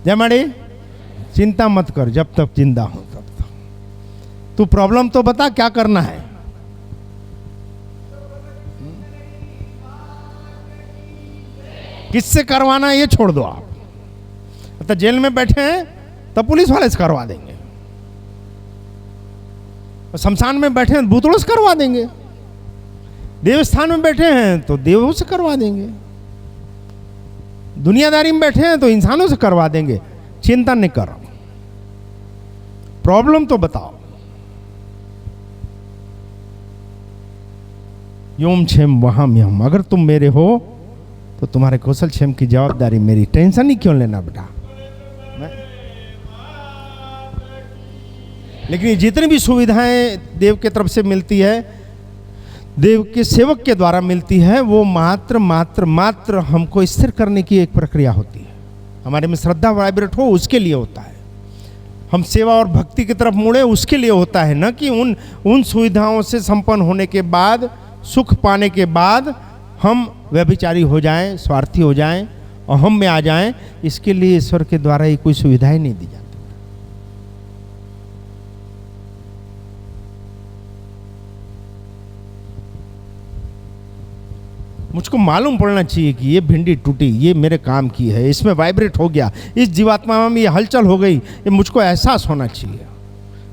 जय माड़ी, चिंता मत कर, जब तक जिंदा हूं तब तक। तू प्रॉब्लम तो बता क्या करना है। किससे करवाना है ये छोड़ दो आप। तो जेल में बैठे हैं तो पुलिस वाले से करवा देंगे, शमशान में बैठे हैं भूतड़ों से करवा देंगे, देवस्थान में बैठे हैं तो देवों से करवा देंगे, दुनियादारी में बैठे हैं तो इंसानों से करवा देंगे। चिंता नहीं करो, प्रॉब्लम तो बताओ। योम क्षेम वहाम यम, अगर तुम मेरे हो तो तुम्हारे कौशल क्षेम की जवाबदारी मेरी, टेंशन ही क्यों लेना बेटा। लेकिन ये जितनी भी सुविधाएं देव के तरफ से मिलती है, देव के सेवक के द्वारा मिलती है, वो मात्र मात्र मात्र हमको स्थिर करने की एक प्रक्रिया होती है। हमारे में श्रद्धा वाइब्रेट हो उसके लिए होता है, हम सेवा और भक्ति की तरफ मुड़े उसके लिए होता है, न कि उन सुविधाओं से संपन्न होने के बाद, सुख पाने के बाद हम व्यभिचारी हो जाएं, स्वार्थी हो जाएं, अहम में आ जाएं। इसके लिए ईश्वर के द्वारा ही कोई सुविधाएं नहीं दी जाती। मुझको मालूम पड़ना चाहिए कि ये भिंडी टूटी, ये मेरे काम की है, इसमें वाइब्रेट हो गया, इस जीवात्मा में ये हलचल हो गई, ये मुझको एहसास होना चाहिए।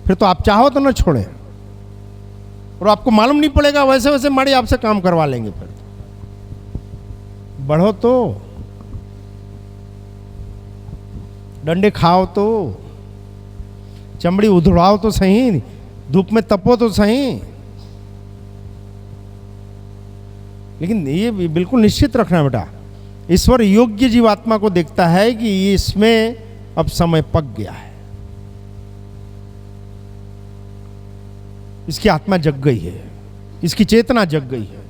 फिर तो आप चाहो तो ना छोड़े, और आपको मालूम नहीं पड़ेगा, वैसे वैसे माड़ी आपसे काम करवा लेंगे। फिर बढ़ो तो, डंडे खाओ तो, चमड़ी उधड़ाओ तो सही, धूप में तपो तो सही, लेकिन ये बिल्कुल निश्चित रखना बेटा, ईश्वर योग्य जीवात्मा को देखता है कि इसमें अब समय पक गया है, इसकी आत्मा जग गई है, इसकी चेतना जग गई है।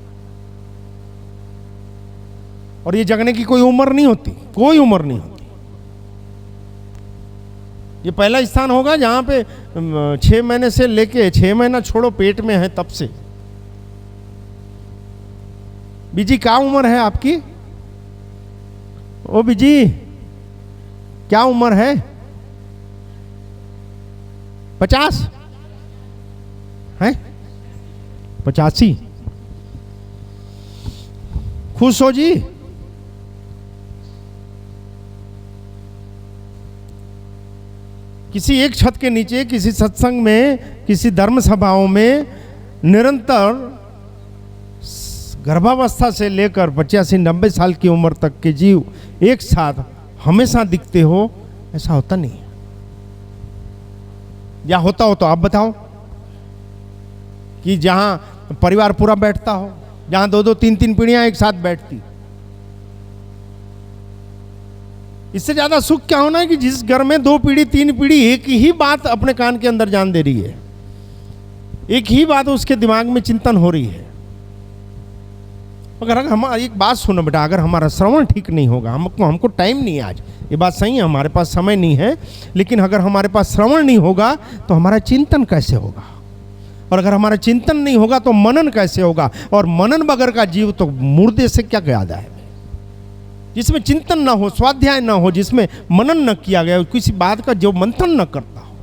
और ये जगने की कोई उम्र नहीं होती, कोई उम्र नहीं होती। ये पहला स्थान होगा जहां पे 6 महीने से लेके 6 महीना छोड़ो पेट में है तब से। बीजी क्या उम्र है आपकी? ओ बीजी क्या उम्र है? 50 है? 85? खुश हो जी? किसी एक छत के नीचे, किसी सत्संग में, किसी धर्म सभाओं में निरंतर गर्भावस्था से लेकर 85-90 साल की उम्र तक के जीव एक साथ हमेशा दिखते हो, ऐसा होता नहीं है। या होता हो तो आप बताओ कि जहां परिवार पूरा बैठता हो, जहां 2-2, 3-3 पीढ़ियां एक साथ बैठती, इससे ज्यादा सुख क्या होना है कि जिस घर में 2 पीढ़ी 3 पीढ़ी एक ही बात अपने कान के अंदर जान दे रही है, एक ही बात उसके दिमाग में चिंतन हो रही है। अगर हमारा एक बात सुनो बेटा, अगर हमारा श्रवण ठीक नहीं होगा, हमको टाइम नहीं है आज, ये बात सही है, हमारे पास समय नहीं है, लेकिन अगर हमारे पास श्रवण नहीं होगा तो हमारा चिंतन कैसे होगा? और अगर हमारा चिंतन नहीं होगा तो मनन कैसे होगा? और मनन बगैर का जीव तो मुर्दे से क्या ज्यादा है। जिसमें चिंतन ना हो, स्वाध्याय ना हो, जिसमें मनन न किया गया, किसी बात का जो मंथन न करता हो,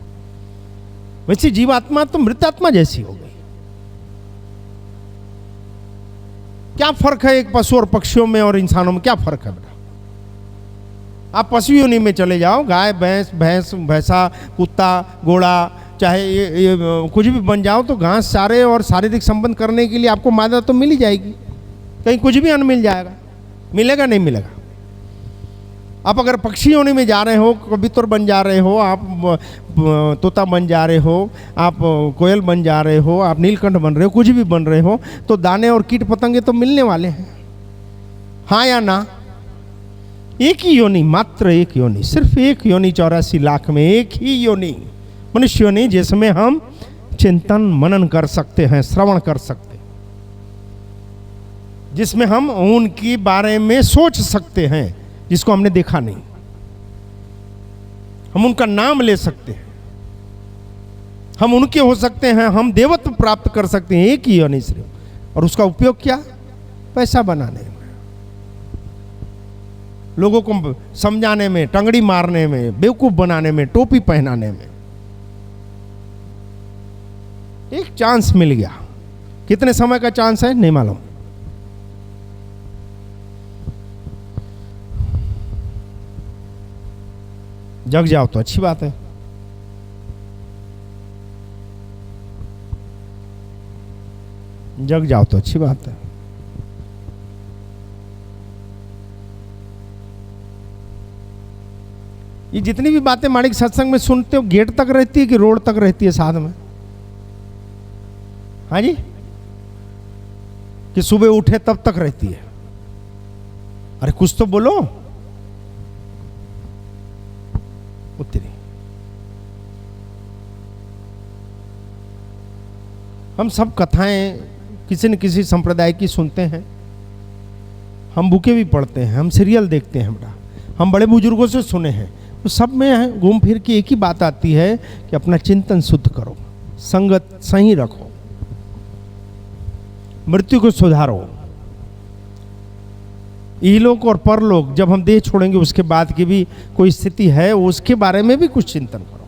वैसी जीवात्मा तो मृतात्मा जैसी हो गई। क्या फर्क है एक पशु और पक्षियों में और इंसानों में? क्या फर्क है बेटा? आप पशु योनि में चले जाओ, गाय भैंस भैंसा कुत्ता घोड़ा चाहे ये कुछ भी बन जाओ, तो घास चारे और शारीरिक संबंध करने के लिए आपको मादा तो मिल ही जाएगी, कहीं कुछ भी अन्न मिल जाएगा, मिलेगा नहीं मिलेगा। आप अगर पक्षी योनि में जा रहे हो, कबूतर बन जा रहे हो, आप तोता बन जा रहे हो, आप कोयल बन जा रहे हो, आप नीलकंठ बन रहे हो, कुछ भी बन रहे हो, तो दाने और कीट पतंगे तो मिलने वाले हैं, हाँ या ना? एक ही योनि, मात्र एक योनि, सिर्फ एक योनि 84 लाख में एक ही योनि, मनुष्य योनि, जिसमें हम चिंतन मनन कर सकते हैं, श्रवण कर सकते हैं, जिसमें हम उनके बारे में सोच सकते हैं जिसको हमने देखा नहीं, हम उनका नाम ले सकते हैं, हम उनके हो सकते हैं, हम देवत्व प्राप्त कर सकते हैं, एक ही योनि सिर्फ। और उसका उपयोग क्या? पैसा बनाने में। लोगों को समझाने में, टंगड़ी मारने में, बेवकूफ बनाने में, टोपी पहनाने में। एक चांस मिल गया, कितने समय का चांस है नहीं मालूम। जग जाओ तो अच्छी बात है। जग जाओ तो अच्छी बात है। ये जितनी भी बातें माणिक सत्संग में सुनते हो, गेट तक रहती है कि रोड तक रहती है साथ में? हाँ जी, कि सुबह उठे तब तक रहती है? अरे कुछ तो बोलो। उतरी। हम सब कथाएं किसी न किसी संप्रदाय की सुनते हैं, हम बुकें भी पढ़ते हैं, हम सीरियल देखते हैं, हम बड़े बुजुर्गों से सुने हैं। तो सब में घूम फिर के एक ही बात आती है कि अपना चिंतन शुद्ध करो, संगत सही रखो, मृत्यु को सुधारो। इहलोक और परलोक, जब हम देह छोड़ेंगे उसके बाद की भी कोई स्थिति है, उसके बारे में भी कुछ चिंतन करो।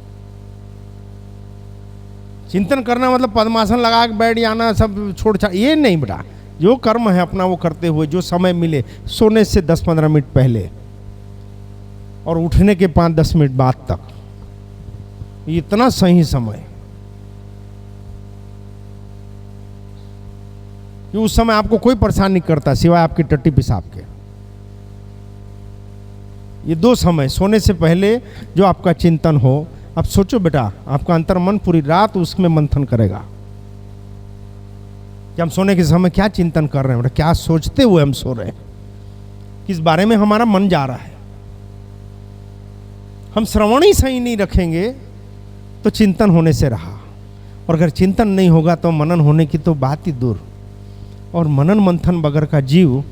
चिंतन करना मतलब पद्मासन लगा के बैठ जाना, सब छोड़ छाड़, ये नहीं बेटा। जो कर्म है अपना वो करते हुए, जो समय मिले, सोने से 10-15 मिनट पहले और उठने के 5-10 मिनट बाद तक, इतना सही समय कि उस समय आपको कोई परेशान नहीं करता सिवाय आपकी टट्टी पेशाब के। ये 2 समय, सोने से पहले जो आपका चिंतन हो। अब सोचो बेटा, आपका अंतर मन पूरी रात उसमें मंथन करेगा कि हम सोने के समय क्या चिंतन कर रहे हैं बेटा, क्या सोचते हुए हम सो रहे हैं, किस बारे में हमारा मन जा रहा है। हम श्रवण ही सही नहीं रखेंगे तो चिंतन होने से रहा, और अगर चिंतन नहीं होगा तो मनन होने की तो बात ही दूर। और मनन मंथन बगैर का जीव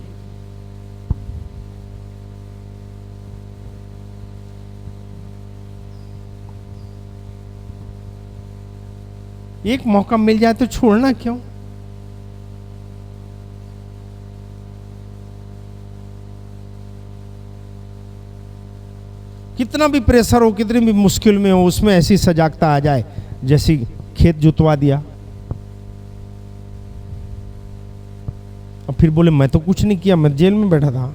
एक मौका मिल जाए तो छोड़ना क्यों? कितना भी प्रेशर हो, कितनी भी मुश्किल में हो, उसमें ऐसी सजागता आ जाए जैसी खेत जुतवा दिया और फिर बोले मैं तो कुछ नहीं किया, मैं जेल में बैठा था।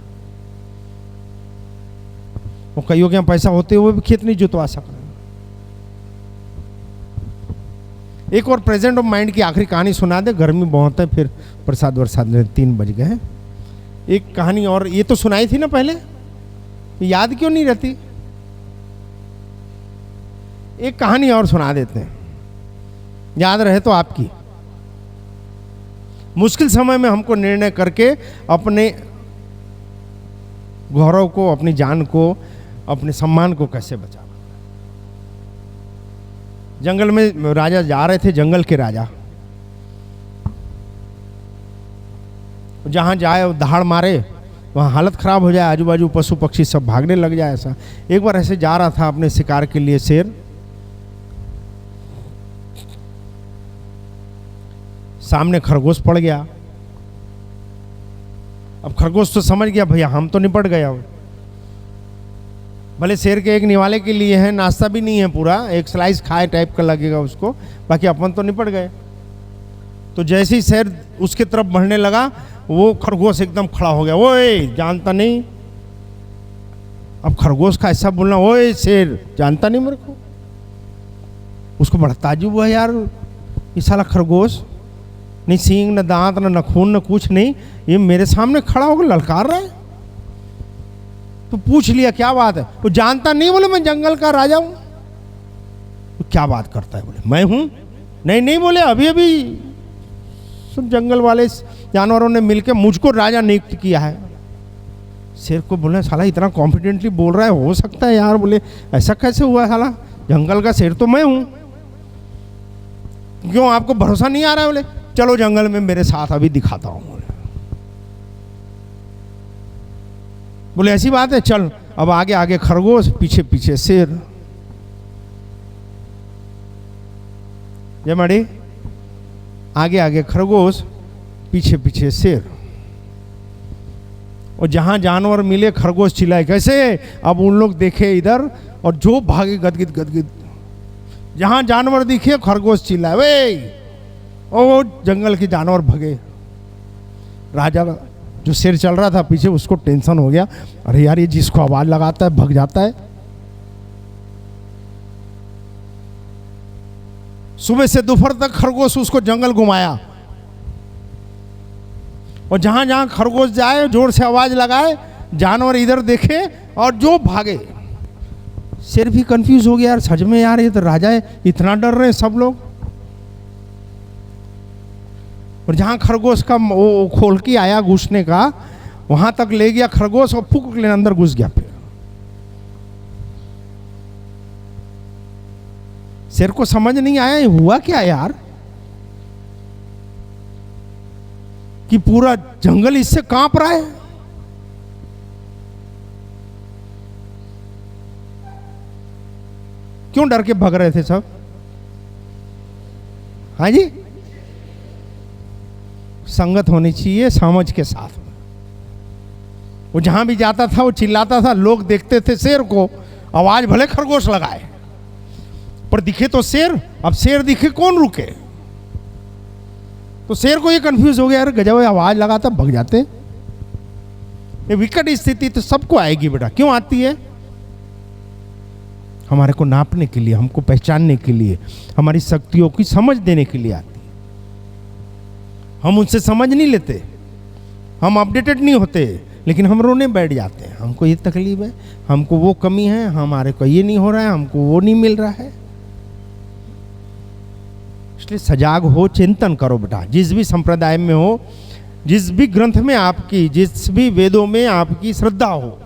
वो कईयों के यहाँ पैसा होते हुए भी खेत नहीं जुतवा सक रहे। एक और प्रेजेंट ऑफ माइंड की आखिरी कहानी सुना दे, गर्मी बहुत है, फिर प्रसाद वरसाद 3 बज गए हैं। एक कहानी और, ये तो सुनाई थी ना पहले, याद क्यों नहीं रहती? एक कहानी और सुना देते हैं, याद रहे तो आपकी। मुश्किल समय में हमको निर्णय करके अपने गौरव को, अपनी जान को, अपने सम्मान को कैसे बचाना। जंगल में राजा जा रहे थे, जंगल के राजा, जहां जाए दहाड़ मारे, वहाँ हालत खराब हो जाए, आजू बाजू पशु पक्षी सब भागने लग जाए। ऐसा एक बार ऐसे जा रहा था अपने शिकार के लिए शेर, सामने खरगोश पड़ गया। अब खरगोश तो समझ गया भैया हम तो निपट गया, भले शेर के एक निवाले के लिए है, नाश्ता भी नहीं है पूरा, एक स्लाइस खाए टाइप का लगेगा उसको, बाकी अपन तो निपट गए। तो जैसे ही शेर उसके तरफ बढ़ने लगा, वो खरगोश एकदम खड़ा हो गया, ओए जानता नहीं। अब खरगोश का ऐसा बोलना, ओए शेर जानता नहीं मेरे को, उसको बड़ा ताज्जुब हुआ, यार ये साला खरगोश, नहीं सींग न दांत न नखून न कुछ नहीं, ये मेरे सामने खड़ा होकर ललकार रहा है। तो पूछ लिया क्या बात है? वो जानता नहीं, बोले मैं जंगल का राजा हूं। तो क्या बात करता है? बोले मैं हूं। नहीं नहीं बोले, अभी अभी सब जंगल वाले जानवरों ने मिलकर मुझको राजा नियुक्त किया है। शेर को बोले साला इतना कॉन्फिडेंटली बोल रहा है, हो सकता है यार। बोले ऐसा कैसे हुआ साला, जंगल का शेर तो मैं हूं। क्यों आपको भरोसा नहीं आ रहा है? बोले चलो जंगल में मेरे साथ, अभी दिखाता हूं। बोले ऐसी बात है, चल। अब आगे आगे खरगोश, पीछे पीछे शेर। जय माड़ी, आगे आगे खरगोश, पीछे पीछे शेर। और जहाँ जानवर मिले खरगोश चिल्लाए कैसे। अब उन लोग देखे इधर और जो भागे गदगिद गदगिद, जहाँ जानवर दिखे खरगोश चिल्लाए वे, ओ जंगल के जानवर भगे। राजा जो शेर चल रहा था पीछे उसको टेंशन हो गया, अरे यार ये जिसको आवाज लगाता है भग जाता है। सुबह से दोपहर तक खरगोश उसको जंगल घुमाया, और जहां जहां खरगोश जाए जोर से आवाज लगाए, जानवर इधर देखे और जो भागे। शेर भी कंफ्यूज हो गया, यार सच में यार ये तो राजा है, इतना डर रहे हैं सब लोग। और जहां खरगोश का वो खोल के आया घुसने का, वहां तक ले गया खरगोश और फूक लेने अंदर घुस गया। फिर शेर को समझ नहीं आया हुआ क्या यार, कि पूरा जंगल इससे कांप रहा है। क्यों डर के भाग रहे थे सब? हाँ जी, संगत होनी चाहिए समझ के साथ। वो जहां भी जाता था वो चिल्लाता था, लोग देखते थे शेर को, आवाज भले खरगोश लगाए पर दिखे तो शेर। अब शेर दिखे कौन रुके, तो शेर को ये कंफ्यूज हो गया, यार गजब आवाज लगाता भग जाते। ये विकट स्थिति तो सबको आएगी बेटा। क्यों आती है? हमारे को नापने के लिए, हमको पहचानने के लिए, हमारी शक्तियों की समझ देने के लिए आती है। हम उनसे समझ नहीं लेते, हम अपडेटेड नहीं होते, लेकिन हम रोने बैठ जाते हैं। हमको ये तकलीफ है, हमको वो कमी है, हमारे को ये नहीं हो रहा है, हमको वो नहीं मिल रहा है। इसलिए सजाग हो, चिंतन करो बेटा। जिस भी संप्रदाय में हो, जिस भी ग्रंथ में आपकी, जिस भी वेदों में आपकी श्रद्धा हो,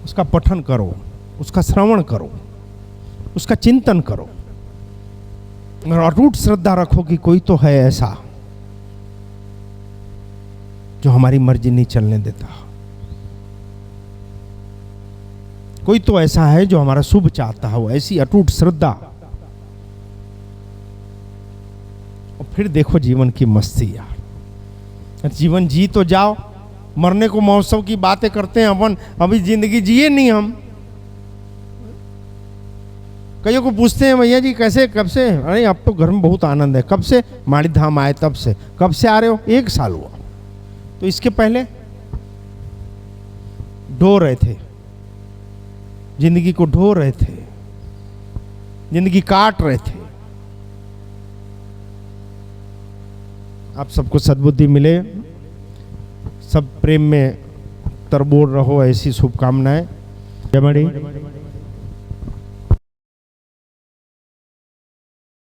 उसका पठन करो, उसका श्रवण करो, उसका चिंतन करो, और अटूट श्रद्धा रखो कि कोई तो है ऐसा जो हमारी मर्जी नहीं चलने देता, कोई तो ऐसा है जो हमारा शुभ चाहता हो। ऐसी अटूट श्रद्धा, और फिर देखो जीवन की मस्ती यार। जीवन जी तो जाओ, मरने को महोत्सव की बातें करते हैं अपन, अभी जिंदगी जिए नहीं हम। कईयों को पूछते हैं भैया जी कैसे, कब से? अरे अब तो घर में बहुत आनंद है। कब से? माड़ी धाम आए तब से। कब से आ रहे हो? 1 साल हुआ। तो इसके पहले ढो रहे थे, जिंदगी को ढो रहे थे, जिंदगी काट रहे थे। आप सबको सद्बुद्धि मिले, सब प्रेम में तरबोर रहो, ऐसी शुभकामनाएं। जय मणि।